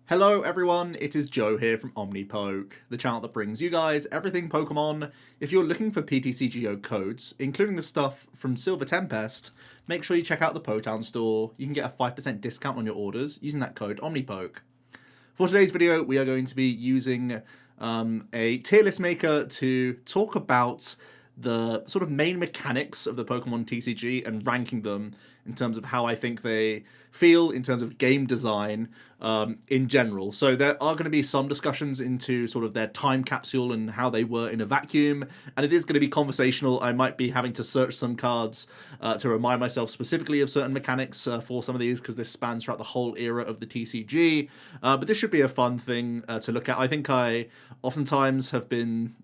Hello everyone, it is Joe here from OmniPoke, the channel that brings you guys everything Pokemon. If you're looking for PTCGO codes, including the stuff from Silver Tempest, make sure you check out the Potown store. You can get a 5% discount on your orders using that code OmniPoke. For today's video, we are going to be using a tier list maker to talk about the sort of main mechanics of the Pokemon TCG and ranking them in terms of how I think they feel in terms of game design in general. So there are going to be some discussions into sort of their time capsule and how they were in a vacuum, and it is going to be conversational. I might be having to search some cards to remind myself specifically of certain mechanics for some of these, because this spans throughout the whole era of the TCG, but this should be a fun thing to look at. I think I oftentimes have been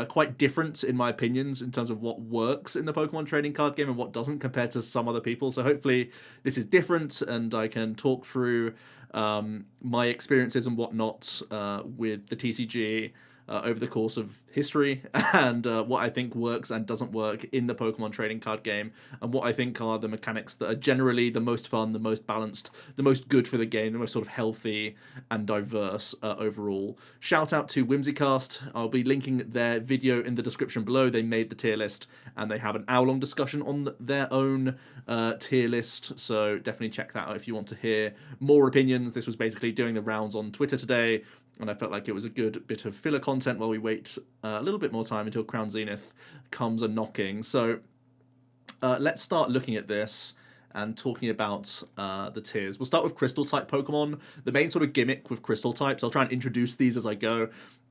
quite different in my opinions in terms of what works in the Pokemon trading card game and what doesn't compared to some other people. So hopefully this is different and I can talk through my experiences and whatnot with the TCG over the course of history and what I think works and doesn't work in the Pokemon trading card game, and what I think are the mechanics that are generally the most fun, the most balanced, the most good for the game, the most sort of healthy and diverse overall. Shout out to Whimsycast. I'll be linking their video in the description below. They made the tier list and they have an hour-long discussion on their own tier list, so definitely check that out if you want to hear more opinions. This was basically doing the rounds on Twitter today, and I felt like it was a good bit of filler content while we wait a little bit more time until Crown Zenith comes a-knocking. So let's start looking at this and talking about the tiers. We'll start with Crystal-type Pokemon. The main sort of gimmick with Crystal types, I'll try and introduce these as I go,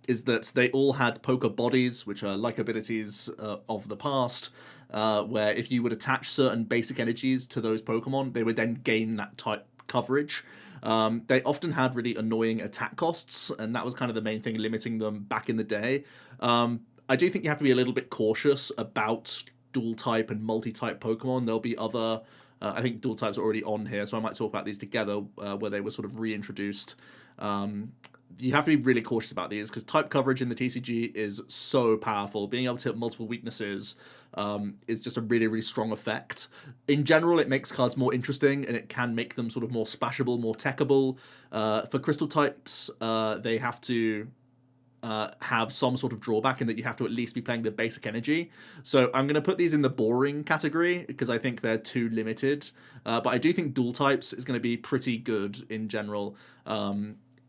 is that they all had Poker Bodies, which are like abilities of the past, where if you would attach certain basic energies to those Pokemon, they would then gain that type coverage. They often had really annoying attack costs, and that was kind of the main thing limiting them back in the day. I do think you have to be a little bit cautious about dual-type and multi-type Pokemon. There'll be other... I think dual types are already on here, so I might talk about these together, where they were sort of reintroduced. You have to be really cautious about these, because type coverage in the TCG is so powerful. Being able to hit multiple weaknesses is just a really, really strong effect. In general, it makes cards more interesting, and it can make them sort of more splashable, more techable. For crystal types, they have to have some sort of drawback in that you have to at least be playing the basic energy. So I'm going to put these in the boring category because I think they're too limited. But I do think dual types is going to be pretty good in general.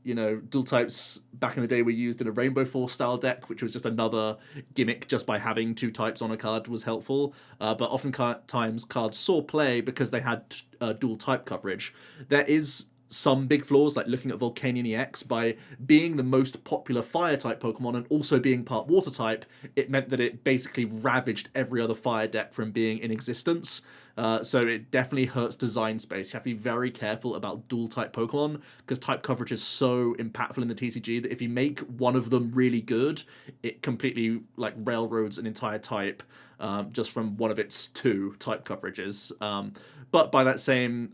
You know, dual types back in the day were used in a Rainbow Force style deck, which was just another gimmick. Just by having two types on a card was helpful. But oftentimes cards saw play because they had dual type coverage. There is some big flaws, like looking at Volcanion EX. By being the most popular fire type Pokemon and also being part water type, it meant that it basically ravaged every other fire deck from being in existence. So it definitely hurts design space. You have to be very careful about dual type Pokemon, because type coverage is so impactful in the TCG that if you make one of them really good, it completely like railroads an entire type just from one of its two type coverages. But by that same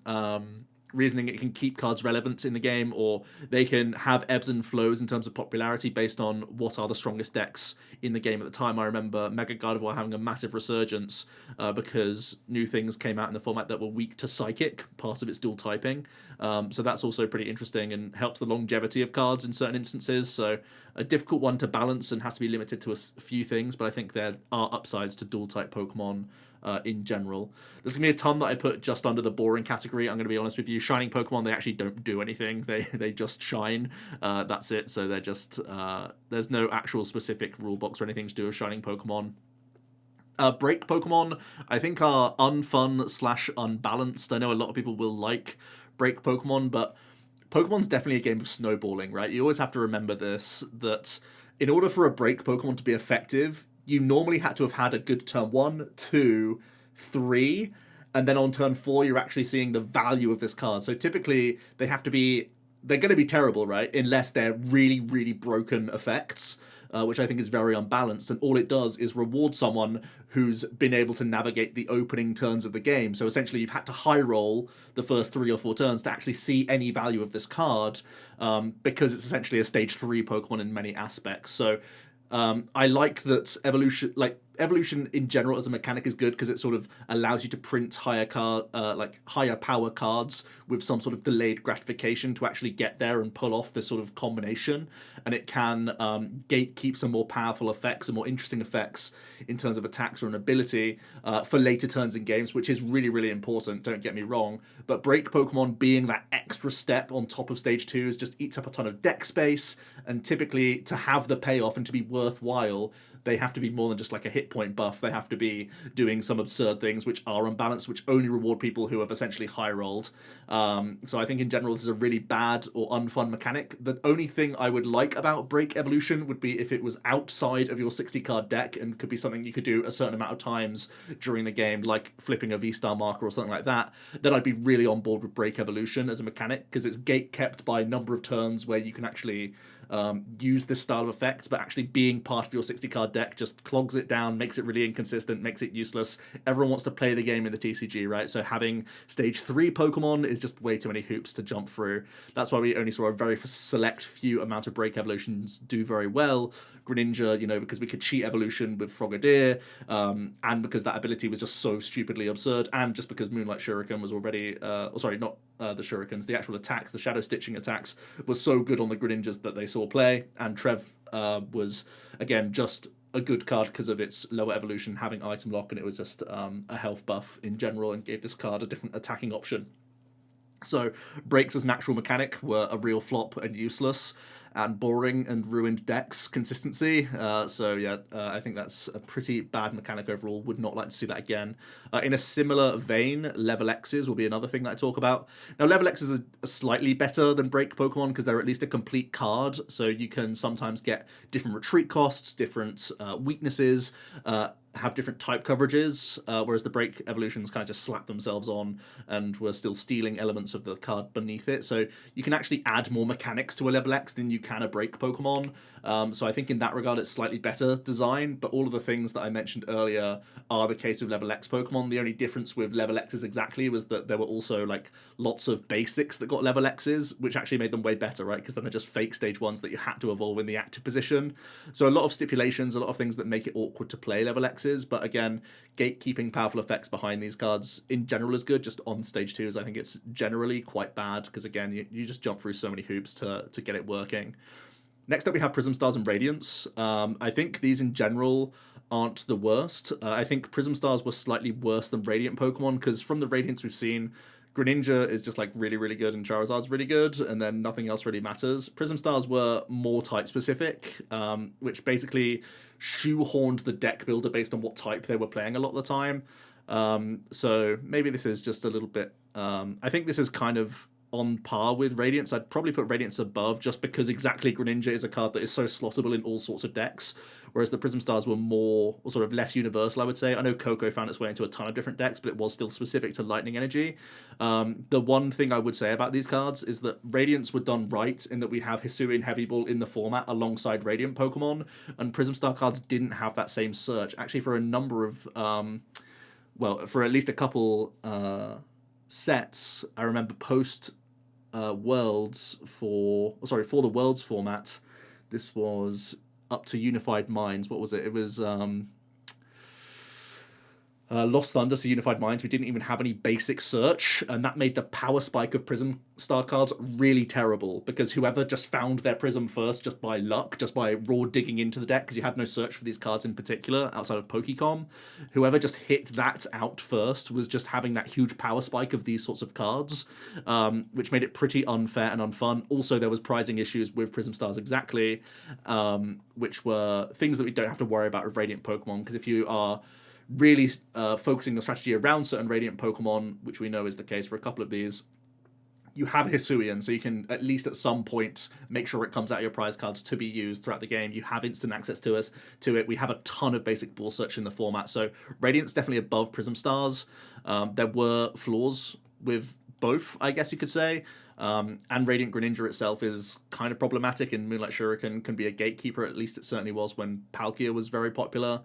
reasoning, it can keep cards relevant in the game, or they can have ebbs and flows in terms of popularity based on what are the strongest decks in the game at the time. I remember Mega Gardevoir having a massive resurgence because new things came out in the format that were weak to Psychic, part of its dual typing. So that's also pretty interesting and helps the longevity of cards in certain instances. So a difficult one to balance and has to be limited to a few things, but I think there are upsides to dual type Pokemon in general. There's going to be a ton that I put just under the boring category. I'm going to be honest with you. Shining Pokemon, they actually don't do anything. They just shine. That's it. So they're just... there's no actual specific rule box or anything to do with Shining Pokemon. Break Pokemon, I think, are unfun / unbalanced. I know a lot of people will like Break Pokemon, but Pokemon's definitely a game of snowballing, right? You always have to remember this, that in order for a Break Pokemon to be effective, you normally had to have had a good turn 1, 2, 3, and then on turn 4 you're actually seeing the value of this card. So typically they're going to be terrible, right? Unless they're really, really broken effects, which I think is very unbalanced, and all it does is reward someone who's been able to navigate the opening turns of the game. So essentially you've had to high roll the first 3 or 4 turns to actually see any value of this card, because it's essentially a stage 3 Pokemon in many aspects. So I like that evolution in general as a mechanic is good because it sort of allows you to print higher power cards with some sort of delayed gratification to actually get there and pull off this sort of combination. And it can gatekeep some more powerful effects and more interesting effects in terms of attacks or an ability for later turns in games, which is really, really important, don't get me wrong. But break Pokemon being that extra step on top of stage 2 just eats up a ton of deck space, and typically to have the payoff and to be worthwhile, they have to be more than just like a hit point buff. They have to be doing some absurd things which are unbalanced, which only reward people who have essentially high rolled. So I think in general this is a really bad or unfun mechanic. The only thing I would like about Break Evolution would be if it was outside of your 60 card deck and could be something you could do a certain amount of times during the game, like flipping a V-Star marker or something like that. Then I'd be really on board with Break Evolution as a mechanic, because it's gate kept by a number of turns where you can actually use this style of effect, but actually being part of your 60 card deck just clogs it down, makes it really inconsistent, makes it useless. Everyone wants to play the game in the TCG, right? So having stage 3 Pokemon is just way too many hoops to jump through. That's why we only saw a very select few amount of Break Evolutions do very well. Greninja, because we could cheat evolution with Frogadier, and because that ability was just so stupidly absurd, and just because Moonlight Shuriken was already, not the Shurikens, the actual attacks, the Shadow Stitching attacks, was so good on the Greninjas that they saw play, and Trev was, again, just a good card because of its lower evolution, having item lock, and it was just a health buff in general, and gave this card a different attacking option. So breaks as natural mechanic were a real flop and useless and boring and ruined decks consistency. I think that's a pretty bad mechanic overall. Would not like to see that again. In a similar vein, level X's will be another thing that I talk about. Now, level X's are slightly better than break Pokemon because they're at least a complete card, so you can sometimes get different retreat costs, different weaknesses, have different type coverages, whereas the break evolutions kind of just slap themselves on and we're still stealing elements of the card beneath it. So you can actually add more mechanics to a level X than you can a break Pokemon. So I think in that regard it's slightly better design, but all of the things that I mentioned earlier are the case with level X Pokemon. The only difference with level X's exactly was that there were also like lots of basics that got level X's, which actually made them way better, right? Because then they're just fake stage 1s that you had to evolve in the active position. So a lot of stipulations, a lot of things that make it awkward to play level X's, but again, gatekeeping powerful effects behind these cards in general is good. Just on stage 2s, I think it's generally quite bad, because again, you just jump through so many hoops to get it working. Next up, we have Prism Stars and Radiance. I think these in general aren't the worst. I think Prism Stars were slightly worse than Radiant Pokemon, because from the Radiance we've seen, Greninja is just like really, really good and Charizard's really good, and then nothing else really matters. Prism Stars were more type specific, which basically shoehorned the deck builder based on what type they were playing a lot of the time. So maybe this is just a little bit... I think this is kind of on par with Radiance. I'd probably put Radiance above, just because exactly Greninja is a card that is so slottable in all sorts of decks, whereas the Prism Stars were more, or sort of less universal, I would say. I know Coco found its way into a ton of different decks, but it was still specific to Lightning Energy. The one thing I would say about these cards is that Radiance were done right in that we have Hisuian Heavy Ball in the format alongside Radiant Pokemon, and Prism Star cards didn't have that same search. Actually, for a number of... for at least a couple sets, I remember post... Worlds for the Worlds format, this was up to Unified Minds. What was it? It was Lost Thunder to Unified Minds. We didn't even have any basic search, and that made the power spike of Prism Star cards really terrible, because whoever just found their Prism first just by luck, just by raw digging into the deck, because you had no search for these cards in particular outside of Pokecom, whoever just hit that out first was just having that huge power spike of these sorts of cards, which made it pretty unfair and unfun. Also, there was prizing issues with Prism Stars exactly, which were things that we don't have to worry about with Radiant Pokemon, because if you are really focusing your strategy around certain Radiant Pokemon, which we know is the case for a couple of these, you have Hisuian, so you can at least at some point make sure it comes out of your prize cards to be used throughout the game. You have instant access to it. We have a ton of basic ball search in the format, so Radiant's definitely above Prism Stars. There were flaws with both, I guess you could say. And Radiant Greninja itself is kind of problematic, and Moonlight Shuriken can be a gatekeeper. At least it certainly was when Palkia was very popular.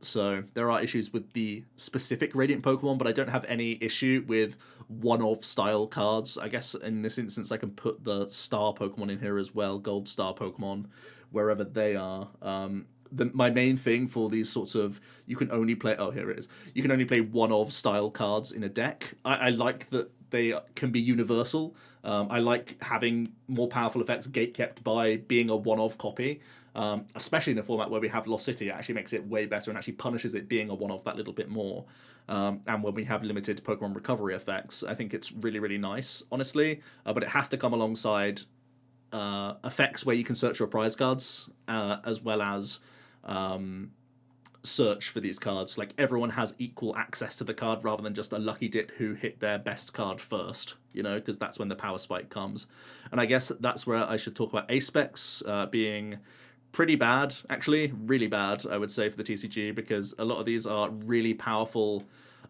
So there are issues with the specific Radiant Pokemon, but I don't have any issue with one-off style cards. I guess in this instance I can put the Star Pokemon in here as well, Gold Star Pokemon, wherever they are. my main thing for these sorts of, you can only play, oh, here it is, you can only play one of style cards in a deck. I like that they can be universal. I like having more powerful effects gatekept by being a one-of copy, especially in a format where we have Lost City. It actually makes it way better and actually punishes it being a one-of that little bit more. And when we have limited Pokemon recovery effects, I think it's really, really nice, honestly. But it has to come alongside effects where you can search your prize cards, as well as search for these cards. Like, everyone has equal access to the card rather than just a lucky dip who hit their best card first, you know, because that's when the power spike comes. And I guess that's where I should talk about ace-specs being pretty bad, actually, really bad, I would say, for the TCG, because a lot of these are really powerful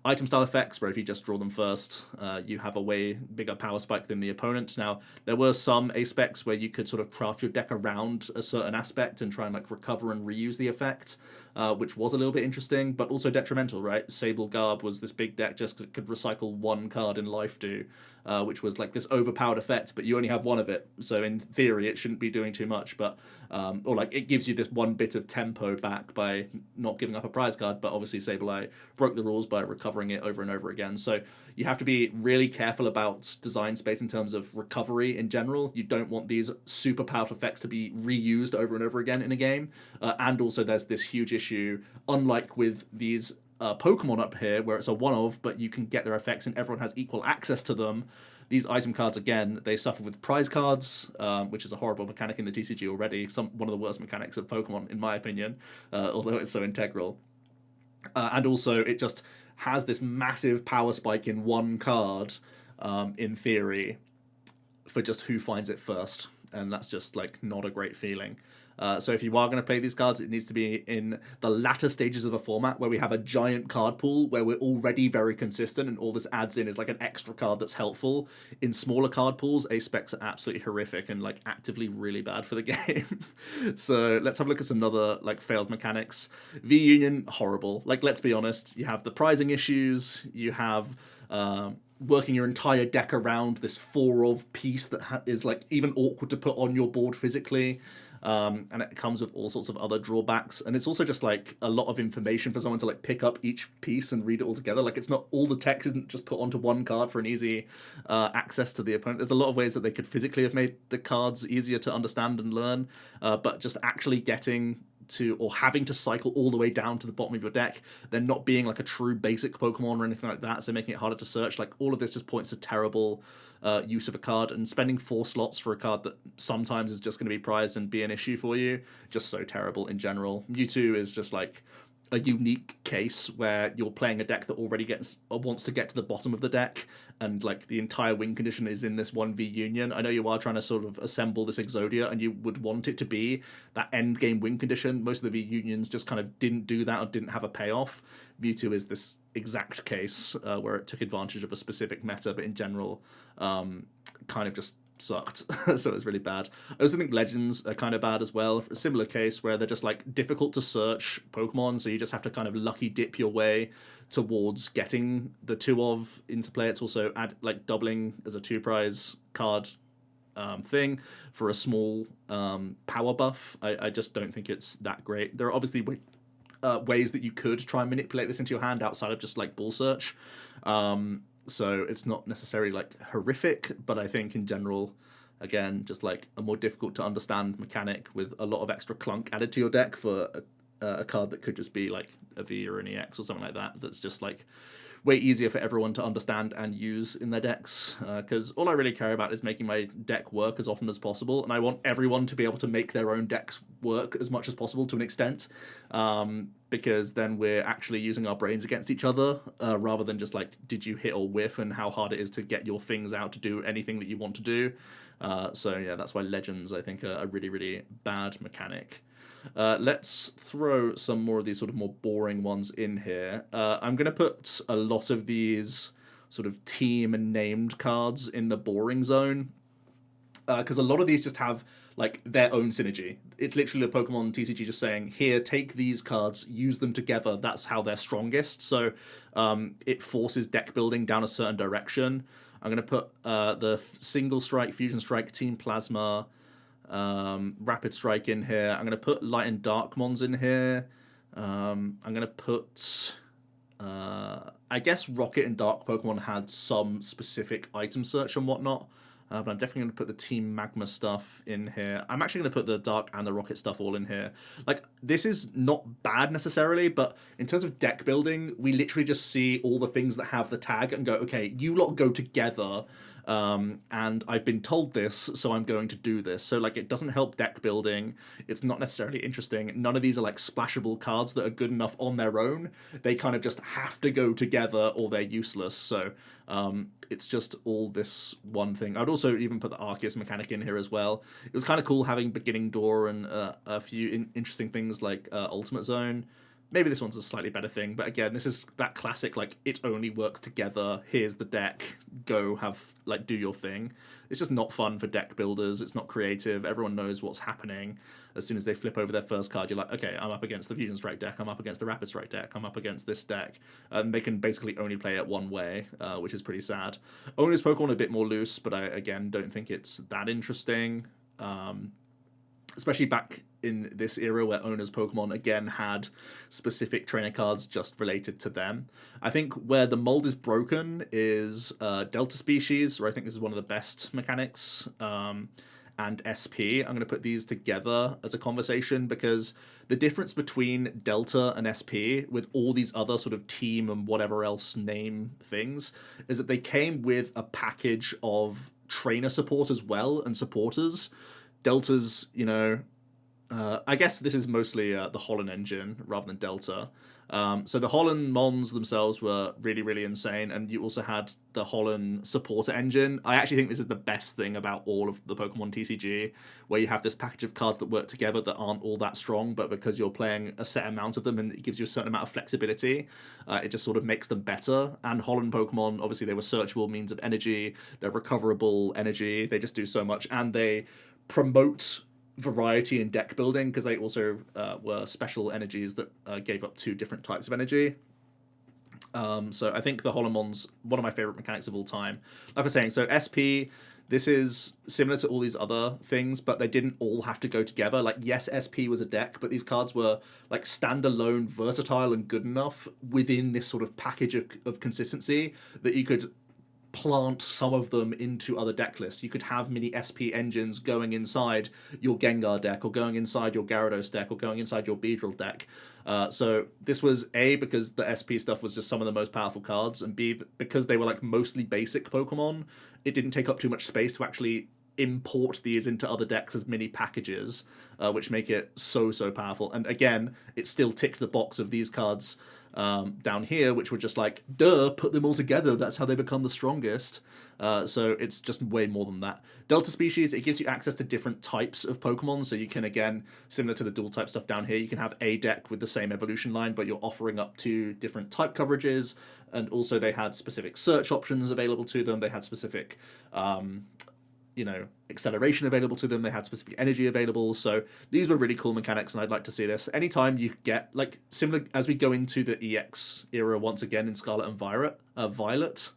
item style effects where if you just draw them first, you have a way bigger power spike than the opponent. Now, there were some ace-specs where you could sort of craft your deck around a certain aspect and try and like recover and reuse the effect, which was a little bit interesting, but also detrimental, right? Sable Garb was this big deck just because it could recycle one card in Life Do, which was like this overpowered effect, but you only have one of it. So in theory, it shouldn't be doing too much, but or like it gives you this one bit of tempo back by not giving up a prize card. But obviously, Sableye broke the rules by recovering it over and over again. So you have to be really careful about design space in terms of recovery in general. You don't want these super powerful effects to be reused over and over again in a game. And also, there's this huge issue, unlike with these Pokemon up here, where it's a one-of, but you can get their effects and everyone has equal access to them. These item cards, again, they suffer with prize cards, which is a horrible mechanic in the TCG already. One of the worst mechanics of Pokemon, in my opinion, although it's so integral. And also, it just has this massive power spike in one card, in theory, for just who finds it first. And that's just, like, not a great feeling. So if you are going to play these cards, it needs to be in the latter stages of a format where we have a giant card pool where we're already very consistent and all this adds in is like an extra card that's helpful. In smaller card pools, ace-specs are absolutely horrific and like actively really bad for the game. So let's have a look at some other like failed mechanics. V-Union, horrible. Like, let's be honest, you have the prizing issues, you have working your entire deck around this 4-of piece that is like even awkward to put on your board physically. And it comes with all sorts of other drawbacks, and it's also just like a lot of information for someone to like pick up each piece and read it all together. Like, it's not, all the text isn't just put onto one card for an easy access to the opponent. There's a lot of ways that they could physically have made the cards easier to understand and learn, but just actually getting to, or having to cycle all the way down to the bottom of your deck, then not being like a true basic Pokemon or anything like that, so making it harder to search. Like, all of this just points to terrible use of a card, and spending 4 slots for a card that sometimes is just going to be prized and be an issue for you, just so terrible in general. Mewtwo is just like a unique case where you're playing a deck that already wants to get to the bottom of the deck, and like the entire win condition is in this 1v union. I know you are trying to sort of assemble this Exodia and you would want it to be that end game win condition. Most of the V unions just kind of didn't do that or didn't have a payoff. Mewtwo is this exact case where it took advantage of a specific meta, but in general kind of just sucked. So it was really bad. I also think Legends are kind of bad as well. A similar case where they're just like difficult to search Pokemon, so you just have to kind of lucky dip your way towards getting the 2-of into play. It's also doubling as a 2 prize card thing for a small power buff. I just don't think it's that great. There are obviously ways that you could try and manipulate this into your hand outside of just like ball search. So it's not necessarily like horrific, but I think in general, again, just like a more difficult to understand mechanic with a lot of extra clunk added to your deck for a card that could just be like a V or an EX or something like that. That's just like way easier for everyone to understand and use in their decks, because all I really care about is making my deck work as often as possible, and I want everyone to be able to make their own decks work as much as possible to an extent, because then we're actually using our brains against each other, rather than just like, did you hit or whiff, and how hard it is to get your things out to do anything that you want to do. So yeah, that's why Legends, I think, are a really, really bad mechanic. Let's throw some more of these sort of more boring ones in here. I'm going to put a lot of these sort of team and named cards in the boring zone, because a lot of these just have like their own synergy. It's literally the Pokemon TCG just saying, here, take these cards, use them together, that's how they're strongest. So it forces deck building down a certain direction. I'm going to put the Single Strike, Fusion Strike, Team Plasma, Rapid Strike in here. I'm going to put Light and Dark Mons in here. I'm going to put... I guess Rocket and Dark Pokemon had some specific item search and whatnot. But I'm definitely going to put the Team Magma stuff in here. I'm actually going to put the Dark and the Rocket stuff all in here. Like, this is not bad necessarily, but in terms of deck building, we literally just see all the things that have the tag and go, okay, you lot go together. And I've been told this, so I'm going to do this. So, like, it doesn't help deck building. It's not necessarily interesting. None of these are, like, splashable cards that are good enough on their own. They kind of just have to go together or they're useless. So, it's just all this one thing. I'd also even put the Arceus mechanic in here as well. It was kind of cool having Beginning Door and a few interesting things like Ultimate Zone. Maybe this one's a slightly better thing, but again, this is that classic, like, it only works together, here's the deck, go have, like, do your thing. It's just not fun for deck builders, it's not creative, everyone knows what's happening. As soon as they flip over their first card, you're like, okay, I'm up against the Fusion Strike deck, I'm up against the Rapid Strike deck, I'm up against this deck. And they can basically only play it one way, which is pretty sad. Owner's Pokemon are a bit more loose, but I, again, don't think it's that interesting. Especially back in this era where owners Pokemon again had specific trainer cards just related to them. I think where the mold is broken is Delta Species, where I think this is one of the best mechanics, and SP. I'm going to put these together as a conversation because the difference between Delta and SP with all these other sort of team and whatever else name things is that they came with a package of trainer support as well and supporters. Delta's, you know, I guess this is mostly the Holland engine rather than Delta. So the Holland Mons themselves were really, really insane, and you also had the Holland supporter engine. I actually think this is the best thing about all of the Pokemon TCG, where you have this package of cards that work together that aren't all that strong, but because you're playing a set amount of them and it gives you a certain amount of flexibility, it just sort of makes them better. And Holland Pokemon, obviously they were searchable means of energy, they're recoverable energy, they just do so much, and they promote variety in deck building because they also were special energies that gave up 2 different types of energy. So I think the Holomon's one of my favorite mechanics of all time. Like I was saying, so SP, this is similar to all these other things, but they didn't all have to go together. Like, yes, SP was a deck, but these cards were like standalone, versatile, and good enough within this sort of package of consistency that you could plant some of them into other deck lists. You could have mini SP engines going inside your Gengar deck, or going inside your Gyarados deck, or going inside your Beedrill deck. So this was A, because the SP stuff was just some of the most powerful cards, and B, because they were like mostly basic Pokemon, it didn't take up too much space to actually import these into other decks as mini packages, which make it so powerful. And again, it still ticked the box of these cards down here, which were just like, duh, put them all together, that's how they become the strongest. So it's just way more than that. Delta Species, it gives you access to different types of Pokemon, so you can, again, similar to the dual type stuff down here, you can have a deck with the same evolution line, but you're offering up 2 different type coverages, and also they had specific search options available to them, they had specific acceleration available to them, they had specific energy available, so these were really cool mechanics, and I'd like to see this. Anytime you get, like, similar as we go into the EX era once again in Scarlet and Violet,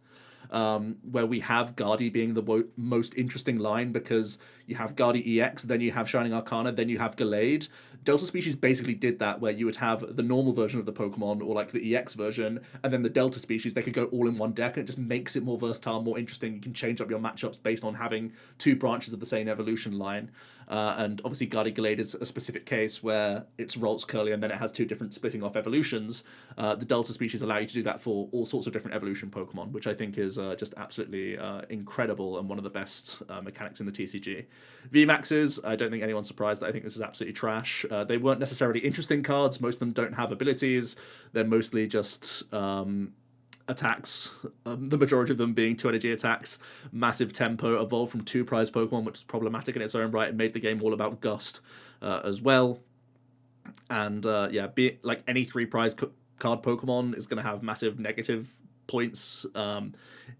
where we have Guardy being the most interesting line, because you have Guardy EX, then you have Shining Arcana, then you have Gallade. Delta Species basically did that, where you would have the normal version of the Pokemon, or like the EX version, and then the Delta Species, they could go all in one deck, and it just makes it more versatile, more interesting. You can change up your matchups based on having 2 branches of the same evolution line. And obviously Guardy Gallade is a specific case where it's Ralts Curly and then it has 2 different splitting off evolutions. The Delta Species allow you to do that for all sorts of different evolution Pokemon, which I think is just absolutely incredible and one of the best mechanics in the TCG. VMAXs, I don't think anyone's surprised that I think this is absolutely trash. They weren't necessarily interesting cards. Most of them don't have abilities. They're mostly just attacks, the majority of them being 2 energy attacks, massive tempo, evolved from 2 prize Pokemon, which is problematic in its own right, and made the game all about Gust as well. And be like any 3 prize card Pokemon is going to have massive negative points.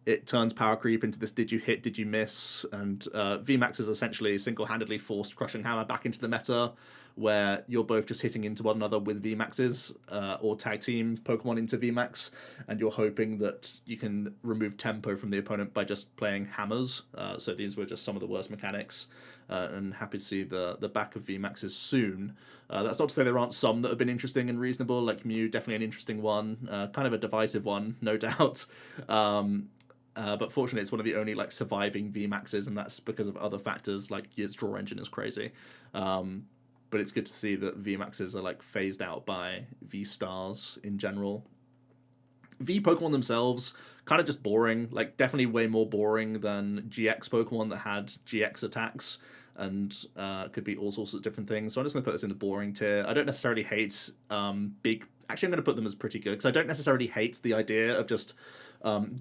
It turns power creep into this did you hit, did you miss, and VMAX is essentially single-handedly forced Crushing Hammer back into the meta, where you're both just hitting into one another with VMAXs, or tag team Pokemon into VMAX, and you're hoping that you can remove tempo from the opponent by just playing hammers. So these were just some of the worst mechanics, and happy to see the back of VMAXs soon. That's not to say there aren't some that have been interesting and reasonable, like Mew, definitely an interesting one, kind of a divisive one, no doubt. But fortunately, it's one of the only like surviving VMAXs, and that's because of other factors, like its draw engine is crazy. But it's good to see that VMAXs are like phased out by V stars in general. V Pokemon themselves, kind of just boring, like definitely way more boring than GX Pokemon that had GX attacks and could be all sorts of different things. So I'm just going to put this in the boring tier. I don't necessarily hate big... Actually, I'm going to put them as pretty good, because I don't necessarily hate the idea of just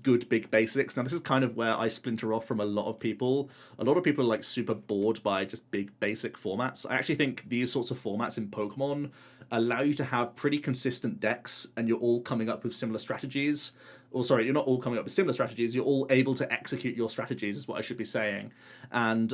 good big basics. Now, this is kind of where I splinter off from a lot of people. A lot of people are like super bored by just big basic formats. I actually think these sorts of formats in Pokemon allow you to have pretty consistent decks, and you're all coming up with similar strategies. Or sorry, you're not all coming up with similar strategies, you're all able to execute your strategies, is what I should be saying. And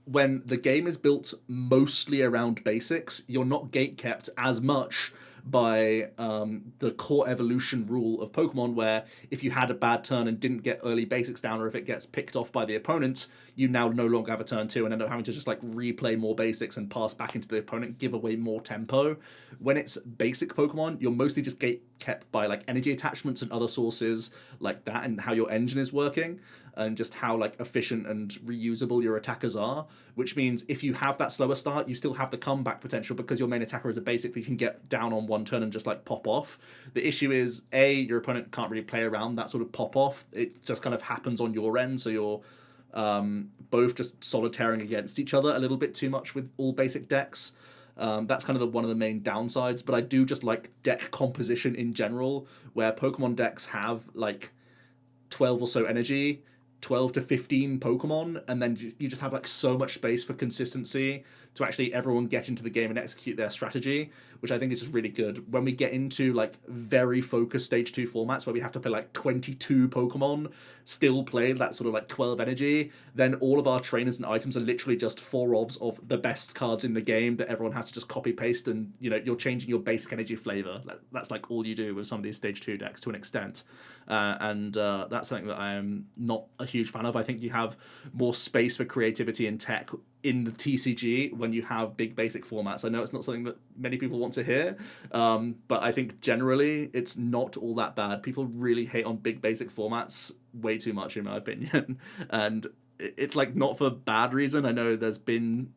when the game is built mostly around basics, you're not gatekept as much by the core evolution rule of Pokemon, where if you had a bad turn and didn't get early basics down, or if it gets picked off by the opponent, you now no longer have a turn 2 and end up having to just like replay more basics and pass back into the opponent, give away more tempo. When it's basic Pokemon, you're mostly just kept by like energy attachments and other sources like that, and how your engine is working, and just how like efficient and reusable your attackers are, which means if you have that slower start, you still have the comeback potential, because your main attacker is a basic that you can get down on one turn and just like pop off. The issue is, your opponent can't really play around that sort of pop off. It just kind of happens on your end, so you're both just solitairing against each other a little bit too much with all basic decks. That's kind of one of the main downsides, but I do just like deck composition in general, where Pokemon decks have like 12 or so energy, 12 to 15 Pokemon, and then you just have like so much space for consistency to actually everyone get into the game and execute their strategy, which I think is just really good. When we get into like very focused stage 2 formats where we have to play like 22 Pokemon, still play that sort of like 12 energy, then all of our trainers and items are literally just 4 of the best cards in the game that everyone has to just copy paste, and you know, you're changing your basic energy flavor. That's like all you do with some of these stage 2 decks to an extent. And that's something that I am not a huge fan of. I think you have more space for creativity and tech in the TCG when you have big basic formats. I know it's not something that many people want to hear, but I think generally it's not all that bad. People really hate on big basic formats way too much, in my opinion. And it's like not for bad reason. I know there's been,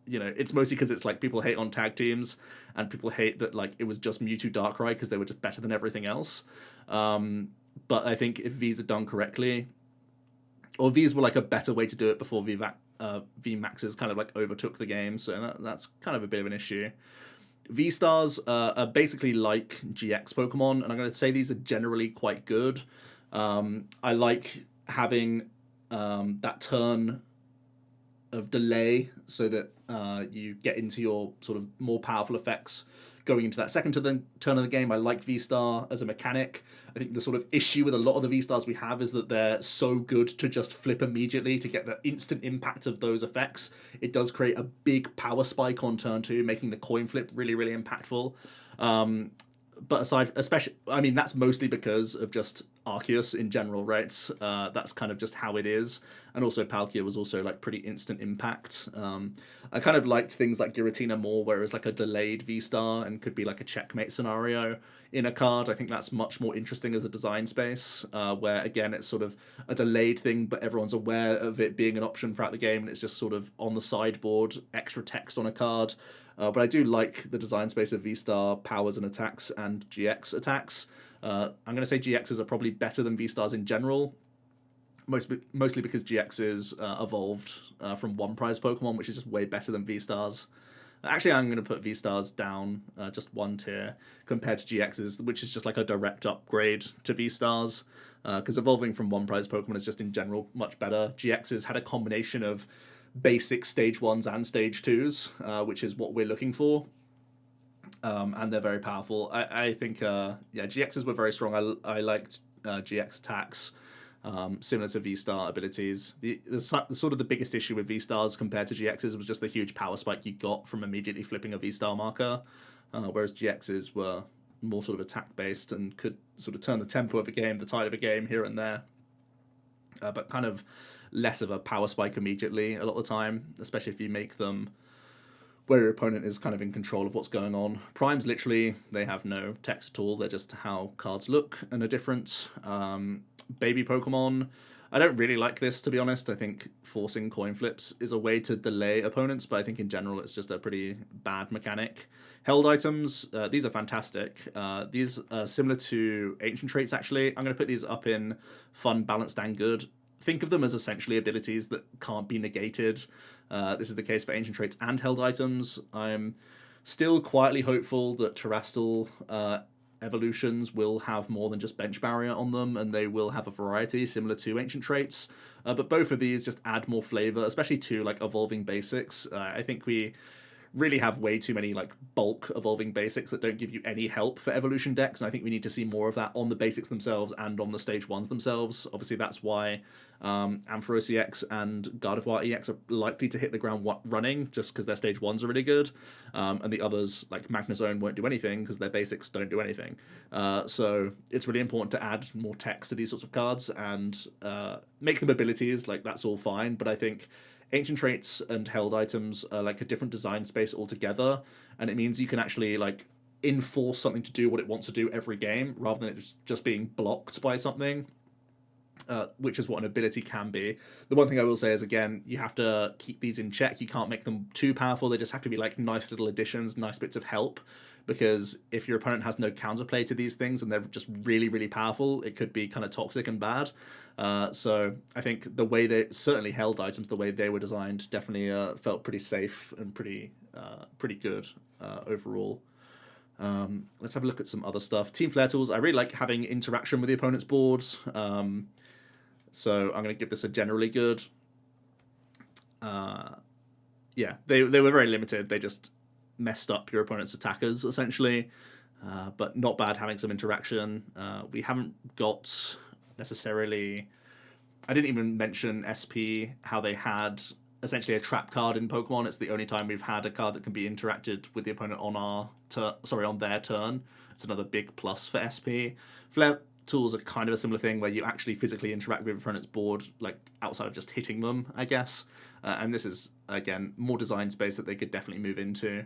you know, it's mostly because it's like people hate on tag teams, and people hate that like it was just Mewtwo Darkrai because they were just better than everything else. But I think if Vs are done correctly, or Vs were like a better way to do it before VMAXs kind of like overtook the game, so that's kind of a bit of an issue. V-Stars are basically like GX Pokemon, and I'm going to say these are generally quite good. I like having that turn of delay, so that you get into your sort of more powerful effects going into that second turn of the game. I like V-Star as a mechanic. I think the sort of issue with a lot of the V-Stars we have is that they're so good to just flip immediately to get the instant impact of those effects. It does create a big power spike on turn 2, making the coin flip really, really impactful. But especially, I mean, that's mostly because of just Arceus in general, right? That's kind of just how it is. And also Palkia was also like pretty instant impact. I kind of liked things like Giratina more, where it's like a delayed V-Star and could be like a checkmate scenario in a card. I think that's much more interesting as a design space, where again, it's sort of a delayed thing, but everyone's aware of it being an option throughout the game, and it's just sort of on the sideboard, extra text on a card. But I do like the design space of V-Star powers and attacks and GX attacks. I'm going to say GXs are probably better than V-Stars in general, mostly because GXs evolved from One Prize Pokemon, which is just way better than V-Stars. Actually, I'm going to put V-Stars down just one tier compared to GXs, which is just like a direct upgrade to V-Stars, because evolving from One Prize Pokemon is just in general much better. GXs had a combination of basic stage 1s and stage 2s, which is what we're looking for. And they're very powerful. I think, GXs were very strong. I liked GX attacks. similar to V-Star abilities. The sort of the biggest issue with V-Stars compared to GXs was just the huge power spike you got from immediately flipping a V-Star marker, whereas GXs were more sort of attack-based and could sort of turn the tempo of a game, the tide of a game here and there, but kind of less of a power spike immediately a lot of the time, especially if you make them where your opponent is kind of in control of what's going on. Primes, literally, they have no text at all. They're just how cards look and are different. Baby Pokemon, I don't really like this, to be honest. I think forcing coin flips is a way to delay opponents, but I think in general it's just a pretty bad mechanic. Held items, these are fantastic. These are similar to ancient traits, actually. I'm going to put these up in fun, balanced, and good. Think of them as essentially abilities that can't be negated. This is the case for ancient traits and held items. I'm still quietly hopeful that Terrestrial evolutions will have more than just bench barrier on them, and they will have a variety similar to ancient traits. But both of these just add more flavor, especially to like evolving basics. I think we really have way too many like bulk evolving basics that don't give you any help for evolution decks, and I think we need to see more of that on the basics themselves and on the stage ones themselves. Obviously that's why Ampharos EX and Gardevoir EX are likely to hit the ground running, just because their stage ones are really good, and the others like Magnezone won't do anything because their basics don't do anything. So it's really important to add more text to these sorts of cards and make them abilities. Like, that's all fine, but I think ancient traits and held items are like a different design space altogether, and it means you can actually like enforce something to do what it wants to do every game, rather than it just being blocked by something, which is what an ability can be. The one thing I will say is, again, you have to keep these in check. You can't make them too powerful. They just have to be like nice little additions, nice bits of help, because if your opponent has no counterplay to these things and they're just really, really powerful, it could be kind of toxic and bad. So I think the way they, certainly held items, the way they were designed, definitely felt pretty safe and pretty good overall. Let's have a look at some other stuff. Team Flare tools, I really like having interaction with the opponent's boards. So I'm going to give this a generally good. Yeah, they were very limited. They just messed up your opponent's attackers, essentially. But not bad having some interaction. We haven't got necessarily... I didn't even mention SP, how they had essentially a trap card in Pokemon. It's the only time we've had a card that can be interacted with the opponent on on their turn. It's another big plus for SP. Flare tools are kind of a similar thing, where you actually physically interact with your opponent's board, like outside of just hitting them, I guess. And this is, again, more design space that they could definitely move into.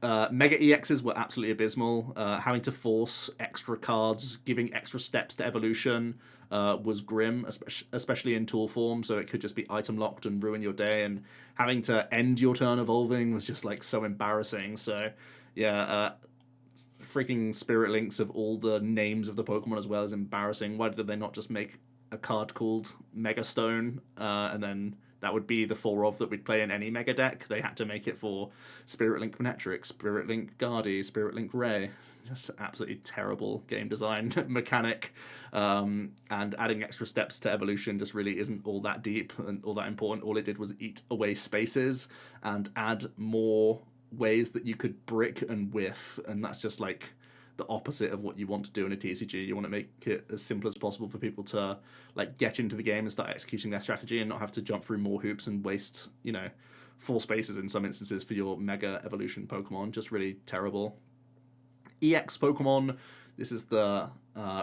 Mega EXs were absolutely abysmal. Having to force extra cards, giving extra steps to evolution was grim, especially in tool form, so it could just be item locked and ruin your day, and having to end your turn evolving was just like so embarrassing. So yeah, freaking Spirit Links of all the names of the Pokemon as well is embarrassing. Why did they not just make a card called Mega Stone, and then that would be the 4 of that we'd play in any Mega deck? They had to make it for Spirit Link Manectric, Spirit Link Guardy, Spirit Link Ray. Just absolutely terrible game design mechanic. And adding extra steps to evolution just really isn't all that deep and all that important. All it did was eat away spaces and add more ways that you could brick and whiff, and that's just like the opposite of what you want to do in a TCG. You want to make it as simple as possible for people to like get into the game and start executing their strategy, and not have to jump through more hoops and waste, 4 spaces in some instances for your Mega Evolution Pokemon. Just really terrible. EX Pokemon, this is the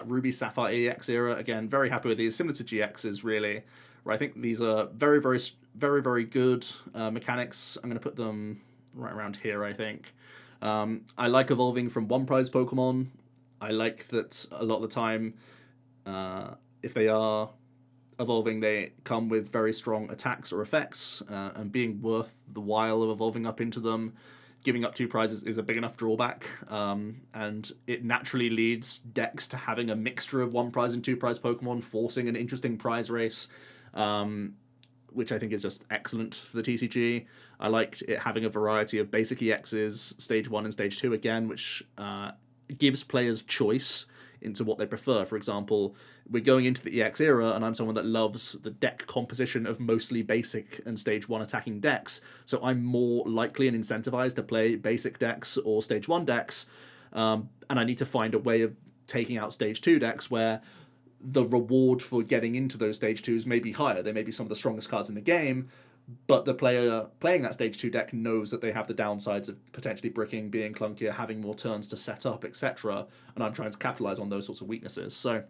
Ruby Sapphire EX era. Again, very happy with these, similar to GXs really, where I think these are very, very, very, very good mechanics. I'm going to put them right around here, I think. I like evolving from one prize Pokemon. I like that a lot of the time, if they are evolving, they come with very strong attacks or effects, and being worth the while of evolving up into them. Giving up 2 prizes is a big enough drawback, and it naturally leads decks to having a mixture of 1 prize and 2 prize Pokemon, forcing an interesting prize race, which I think is just excellent for the TCG. I liked it having a variety of basic EXs, Stage 1 and Stage 2 again, which gives players choice into what they prefer. For example, we're going into the EX era, and I'm someone that loves the deck composition of mostly basic and Stage 1 attacking decks, so I'm more likely and incentivized to play basic decks or Stage 1 decks, and I need to find a way of taking out Stage 2 decks where the reward for getting into those stage 2s may be higher. They may be some of the strongest cards in the game, but the player playing that stage 2 deck knows that they have the downsides of potentially bricking, being clunkier, having more turns to set up, etc. And I'm trying to capitalize on those sorts of weaknesses. So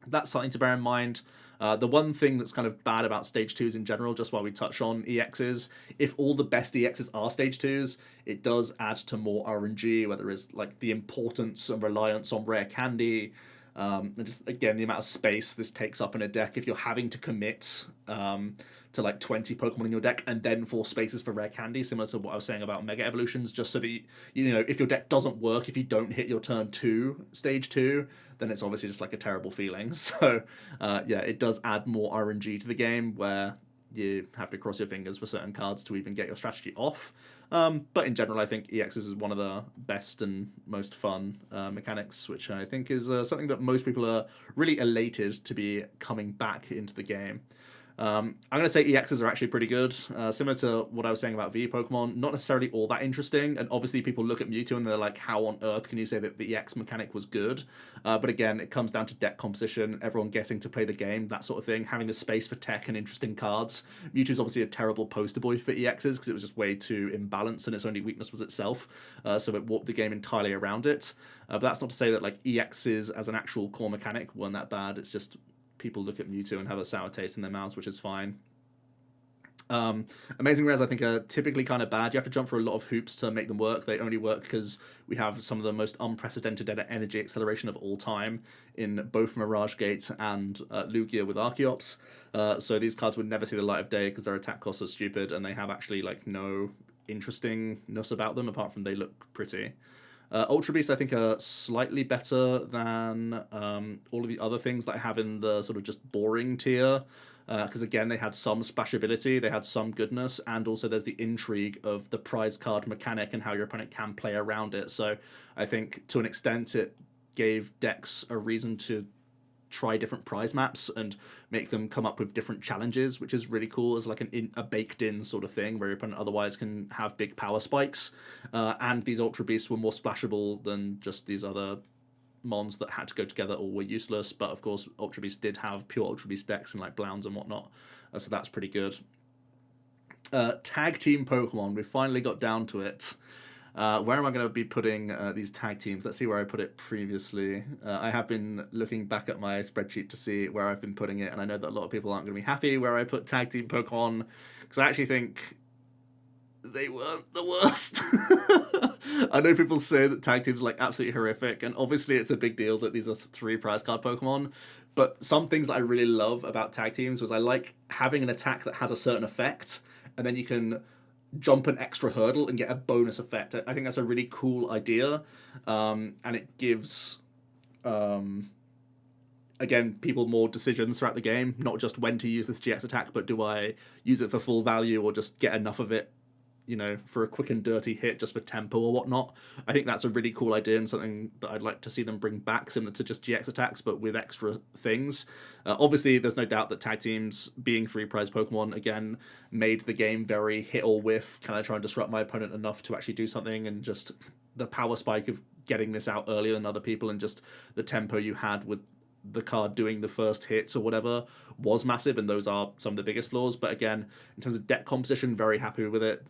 that's something to bear in mind. The one thing that's kind of bad about stage 2s in general, just while we touch on EXs, if all the best EXs are stage 2s, it does add to more RNG, whether it's like the importance and reliance on rare candy, and just again the amount of space this takes up in a deck. If you're having to commit to like 20 Pokemon in your deck and then 4 spaces for rare candy, similar to what I was saying about Mega Evolutions, just so that if your deck doesn't work, if you don't hit your turn 2, stage 2, then it's obviously just like a terrible feeling. So yeah, it does add more RNG to the game where you have to cross your fingers for certain cards to even get your strategy off. But in general, I think EXs is one of the best and most fun mechanics, which I think is something that most people are really elated to be coming back into the game. I'm going to say EXs are actually pretty good. Similar to what I was saying about V Pokemon, not necessarily all that interesting. And obviously people look at Mewtwo and they're like, how on earth can you say that the EX mechanic was good? But again, it comes down to deck composition, everyone getting to play the game, that sort of thing, having the space for tech and interesting cards. Mewtwo's obviously a terrible poster boy for EXs because it was just way too imbalanced and its only weakness was itself. So it warped the game entirely around it. But that's not to say that like EXs as an actual core mechanic weren't that bad. It's just people look at Mewtwo and have a sour taste in their mouths, which is fine. Amazing rares, I think, are typically kind of bad. You have to jump through a lot of hoops to make them work. They only work because we have some of the most unprecedented energy acceleration of all time in both Mirage Gate and Lugia with Archeops. So these cards would never see the light of day because their attack costs are stupid and they have actually like no interestingness about them apart from they look pretty. Ultra Beasts, I think, are slightly better than all of the other things that I have in the sort of just boring tier. Because, again, they had some splashability, they had some goodness, and also there's the intrigue of the prize card mechanic and how your opponent can play around it. So I think, to an extent, it gave decks a reason to try different prize maps and make them come up with different challenges, which is really cool as like a baked-in sort of thing where your opponent otherwise can have big power spikes. And these Ultra Beasts were more splashable than just these other mons that had to go together or were useless. But of course, Ultra Beasts did have pure Ultra Beast decks and like Blounds and whatnot. So that's pretty good. Tag team Pokemon, we finally got down to it. Where am I going to be putting these tag teams? Let's see where I put it previously. I have been looking back at my spreadsheet to see where I've been putting it, and I know that a lot of people aren't going to be happy where I put tag team Pokemon, because I actually think they weren't the worst. I know people say that tag teams are like absolutely horrific, and obviously it's a big deal that these are 3 prize card Pokemon, but some things that I really love about tag teams was I like having an attack that has a certain effect, and then you can jump an extra hurdle and get a bonus effect. I think that's a really cool idea, and it gives again people more decisions throughout the game, not just when to use this GX attack, but do I use it for full value or just get enough of it, for a quick and dirty hit just for tempo or whatnot. I think that's a really cool idea and something that I'd like to see them bring back, similar to just GX attacks, but with extra things. Obviously, there's no doubt that tag teams, being 3 prize Pokemon, again, made the game very hit or whiff. Can I try and disrupt my opponent enough to actually do something? And just the power spike of getting this out earlier than other people and just the tempo you had with the card doing the first hits or whatever was massive, and those are some of the biggest flaws. But again, in terms of deck composition, very happy with it.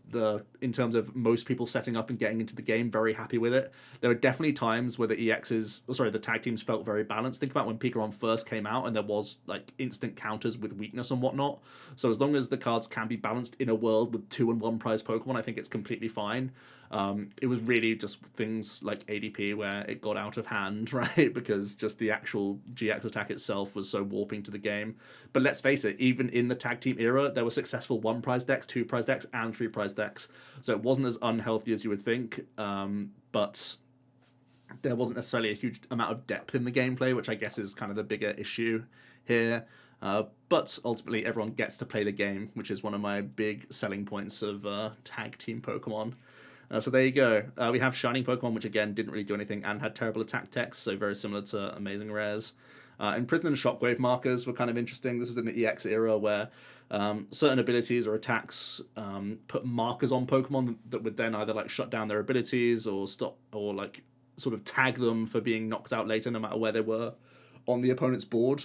In terms of most people setting up and getting into the game, very happy with it. There were definitely times where the tag teams felt very balanced. Think about when Pikarom first came out and there was like instant counters with weakness and whatnot. So as long as the cards can be balanced in a world with 2 and 1 prize Pokemon, I think it's completely fine. It was really just things like ADP where it got out of hand, right? Because just the actual GX attack itself was so warping to the game. But let's face it, even in the tag team era, there were successful 1 prize decks, 2 prize decks, and 3 prize decks. So it wasn't as unhealthy as you would think, but there wasn't necessarily a huge amount of depth in the gameplay, which I guess is kind of the bigger issue here. But ultimately, everyone gets to play the game, which is one of my big selling points of tag team Pokemon. So there you go. We have Shining Pokemon, which again didn't really do anything and had terrible attack techs, so very similar to Amazing Rares. Imprison and Shockwave markers were kind of interesting. This was in the EX era where certain abilities or attacks put markers on Pokemon that would then either like shut down their abilities or stop or like sort of tag them for being knocked out later, no matter where they were on the opponent's board.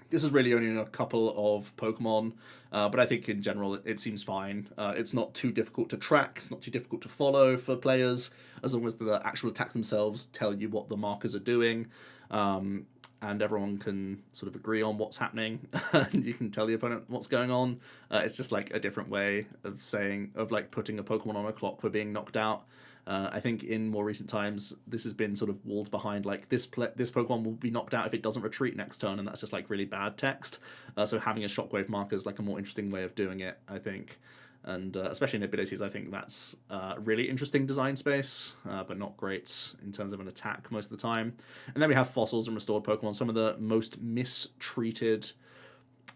This is really only in a couple of Pokemon, but I think in general it seems fine. It's not too difficult to track, it's not too difficult to follow for players, as long as the actual attacks themselves tell you what the markers are doing, and everyone can sort of agree on what's happening, and you can tell the opponent what's going on. It's just like a different way of like putting a Pokemon on a clock for being knocked out. I think in more recent times, this has been sort of walled behind, like, this Pokemon will be knocked out if it doesn't retreat next turn, and that's just, like, really bad text. So having a Shockwave marker is, like, a more interesting way of doing it, I think. And especially in abilities, I think that's really interesting design space, but not great in terms of an attack most of the time. And then we have Fossils and Restored Pokemon, some of the most mistreated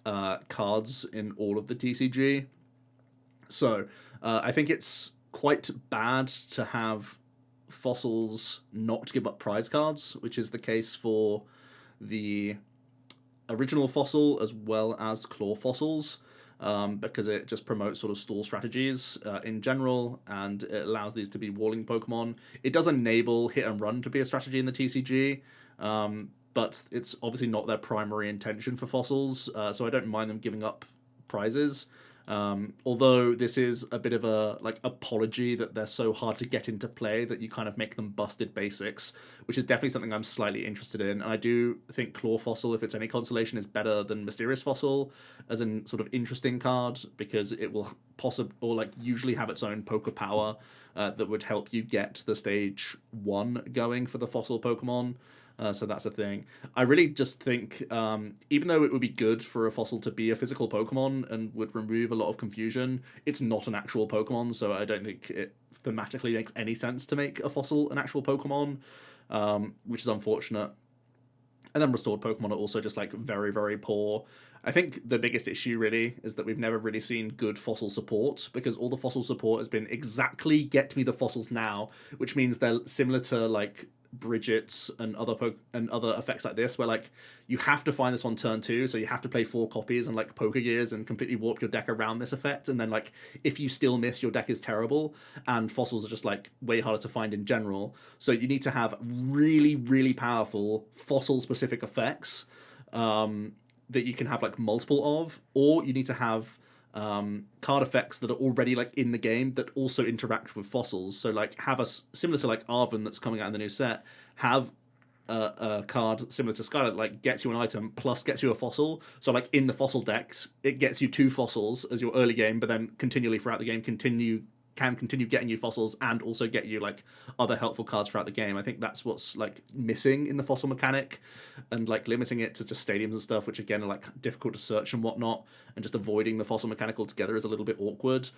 cards in all of the TCG. So I think it's quite bad to have Fossils not give up prize cards, which is the case for the original Fossil as well as Claw Fossils, because it just promotes sort of stall strategies in general, and it allows these to be walling Pokemon. It does enable hit and run to be a strategy in the TCG, but it's obviously not their primary intention for Fossils, so I don't mind them giving up prizes. Although this is a bit of a apology that they're so hard to get into play that you kind of make them busted basics, which is definitely something I'm slightly interested in. And I do think Claw Fossil, if it's any consolation, is better than Mysterious Fossil as an sort of interesting card, because it will usually have its own poker power that would help you get the stage 1 going for the Fossil Pokemon. So that's a thing. I really just think, even though it would be good for a Fossil to be a physical Pokemon and would remove a lot of confusion, it's not an actual Pokemon, so I don't think it thematically makes any sense to make a Fossil an actual Pokemon, which is unfortunate. And then Restored Pokemon are also just like very, very poor. I think the biggest issue really is that we've never really seen good Fossil support, because all the Fossil support has been exactly get me the Fossils now, which means they're similar to like Bridget's and other effects like this, where like you have to find this on turn 2, so you have to play 4 copies and like Poker Gears and completely warp your deck around this effect, and then like if you still miss, your deck is terrible, and Fossils are just like way harder to find in general. So you need to have really, really powerful Fossil specific effects that you can have like multiple of, or you need to have card effects that are already like in the game that also interact with Fossils. So like have a similar to like Arven that's coming out in the new set, have a card similar to Scarlet, like gets you an item plus gets you a Fossil. So like in the Fossil decks, it gets you 2 Fossils as your early game, but then continually throughout the game can continue getting you Fossils and also get you like other helpful cards throughout the game. I think that's what's like missing in the Fossil mechanic, and like limiting it to just stadiums and stuff, which again are like difficult to search and whatnot, and just avoiding the Fossil mechanic altogether is a little bit awkward.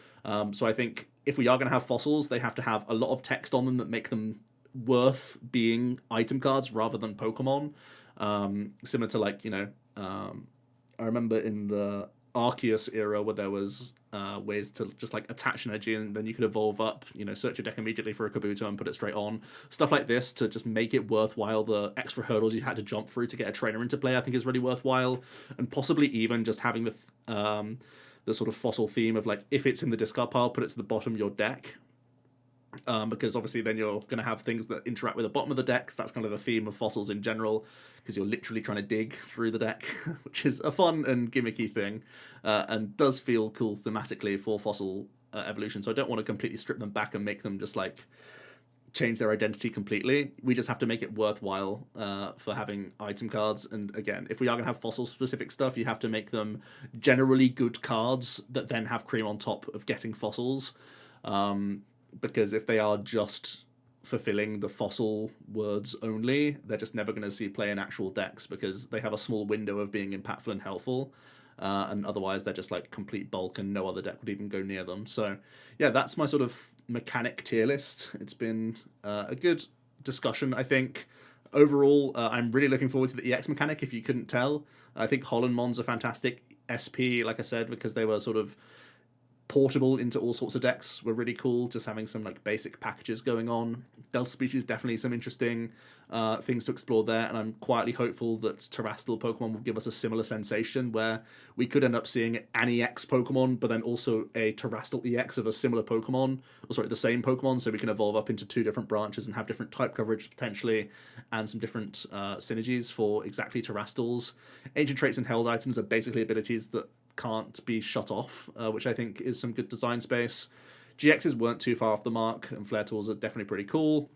So I think if we are going to have Fossils, they have to have a lot of text on them that make them worth being item cards rather than Pokemon. Similar to like, I remember in the Arceus era where there was ways to just like attach energy, and then you could evolve up, search your deck immediately for a Kabuto and put it straight on. Stuff like this to just make it worthwhile. The extra hurdles you had to jump through to get a trainer into play, I think, is really worthwhile. And possibly even just having the sort of Fossil theme of like, if it's in the discard pile, put it to the bottom of your deck. Because obviously then you're going to have things that interact with the bottom of the deck. That's kind of the theme of Fossils in general, because you're literally trying to dig through the deck, which is a fun and gimmicky thing, and does feel cool thematically for Fossil evolution. So I don't want to completely strip them back and make them just like change their identity completely. We just have to make it worthwhile for having item cards. And again, if we are going to have Fossil specific stuff, you have to make them generally good cards that then have cream on top of getting Fossils. Because if they are just fulfilling the Fossil words only, they're just never going to see play in actual decks, because they have a small window of being impactful and helpful, and otherwise they're just like complete bulk and no other deck would even go near them. So yeah, that's my sort of mechanic tier list. It's been a good discussion, I think. Overall, I'm really looking forward to the EX mechanic, if you couldn't tell. I think Hollandmon's a fantastic SP, like I said, because they were sort of portable into all sorts of decks were really cool, just having some like basic packages going on. Delta Species, definitely some interesting things to explore there, and I'm quietly hopeful that Terrestrial Pokemon will give us a similar sensation where we could end up seeing an EX Pokemon, but then also a Terrestrial EX of a similar Pokemon, or sorry, the same Pokemon, so we can evolve up into 2 different branches and have different type coverage potentially, and some different synergies for exactly Terrestrials. Ancient Traits and Held Items are basically abilities that can't be shut off, which I think is some good design space. GXs weren't too far off the mark, and Flare Tools are definitely pretty cool.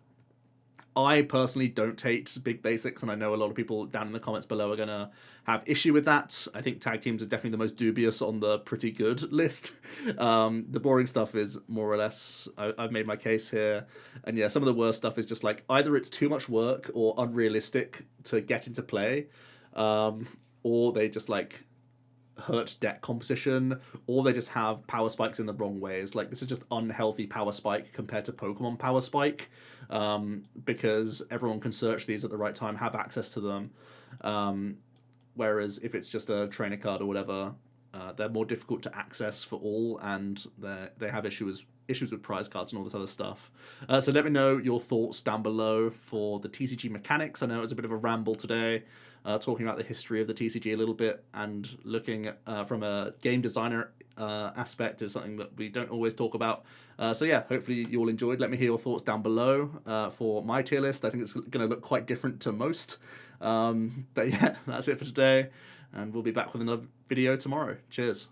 I personally don't hate big basics, and I know a lot of people down in the comments below are going to have issue with that. I think tag teams are definitely the most dubious on the pretty good list. The boring stuff is more or less, I've made my case here. And yeah, some of the worst stuff is just like either it's too much work or unrealistic to get into play, or they just like hurt deck composition, or they just have power spikes in the wrong ways. Like, this is just unhealthy power spike compared to Pokemon power spike, because everyone can search these at the right time, have access to them, whereas if it's just a trainer card or whatever, they're more difficult to access for all, and they have issues with prize cards and all this other stuff. So let me know your thoughts down below for the TCG mechanics. I know it was a bit of a ramble today, talking about the history of the TCG a little bit, and looking at, from a game designer aspect, is something that we don't always talk about. So yeah, hopefully you all enjoyed. Let me hear your thoughts down below for my tier list. I think it's going to look quite different to most. But yeah, that's it for today, and we'll be back with another video tomorrow. Cheers.